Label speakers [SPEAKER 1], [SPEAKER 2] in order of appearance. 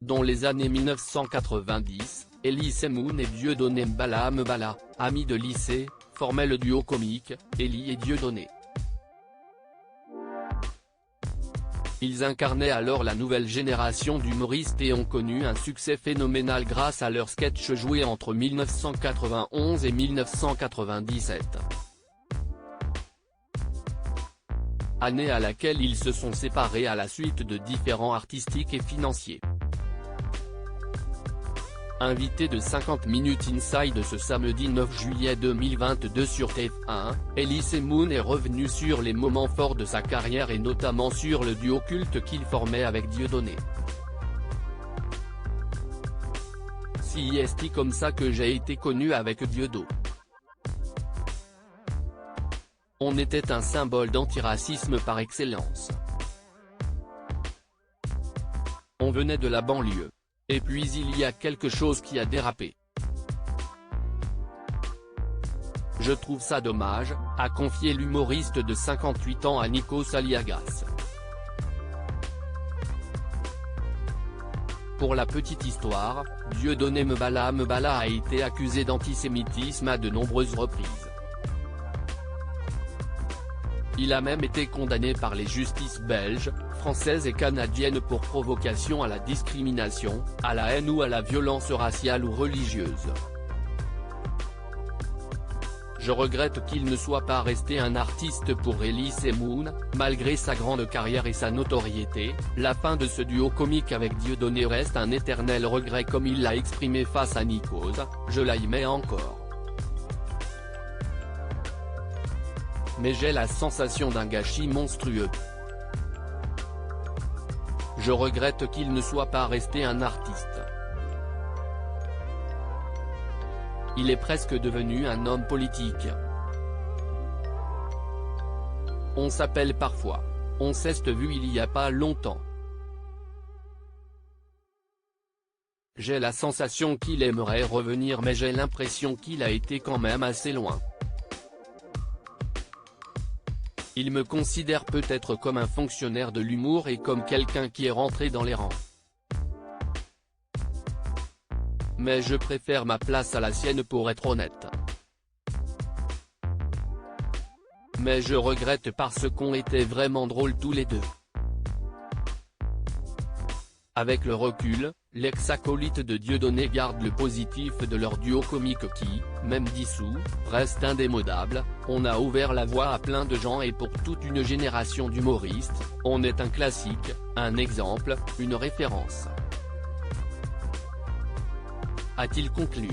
[SPEAKER 1] Dans les années 1990, Elie Moon et Dieudonné Mbala, amis de lycée, formaient le duo comique, Elie et Dieudonné. Ils incarnaient alors la nouvelle génération d'humoristes et ont connu un succès phénoménal grâce à leurs sketchs joués entre 1991 et 1997. Année à laquelle ils se sont séparés à la suite de différends artistiques et financiers. Invité de 50 Minutes Inside ce samedi 9 juillet 2022 sur TF1, Elie Moon est revenu sur les moments forts de sa carrière et notamment sur le duo culte qu'il formait avec Dieudonné. C'est comme ça que j'ai été connu avec Dieudonné. On était un symbole d'antiracisme par excellence. On venait de la banlieue. Et puis il y a quelque chose qui a dérapé. Je trouve ça dommage, a confié l'humoriste de 58 ans à Nikos Aliagas. Pour la petite histoire, Dieudonné Mbala a été accusé d'antisémitisme à de nombreuses reprises. Il a même été condamné par les justices belges, françaises et canadiennes pour provocation à la discrimination, à la haine ou à la violence raciale ou religieuse. Je regrette qu'il ne soit pas resté un artiste pour Elie Moon, malgré sa grande carrière et sa notoriété. La fin de ce duo comique avec Dieudonné reste un éternel regret comme il l'a exprimé face à Nikos, je l'aimais encore. Mais j'ai la sensation d'un gâchis monstrueux. Je regrette qu'il ne soit pas resté un artiste. Il est presque devenu un homme politique. On s'appelle parfois. On s'est vu il y a pas longtemps. J'ai la sensation qu'il aimerait revenir mais j'ai l'impression qu'il a été quand même assez loin. Il me considère peut-être comme un fonctionnaire de l'humour et comme quelqu'un qui est rentré dans les rangs. Mais je préfère ma place à la sienne pour être honnête. Mais je regrette parce qu'on était vraiment drôles tous les deux. Avec le recul, l'ex-acolyte de Dieudonné garde le positif de leur duo comique qui, même dissous, reste indémodable. On a ouvert la voie à plein de gens et pour toute une génération d'humoristes, on est un classique, un exemple, une référence. A-t-il conclu.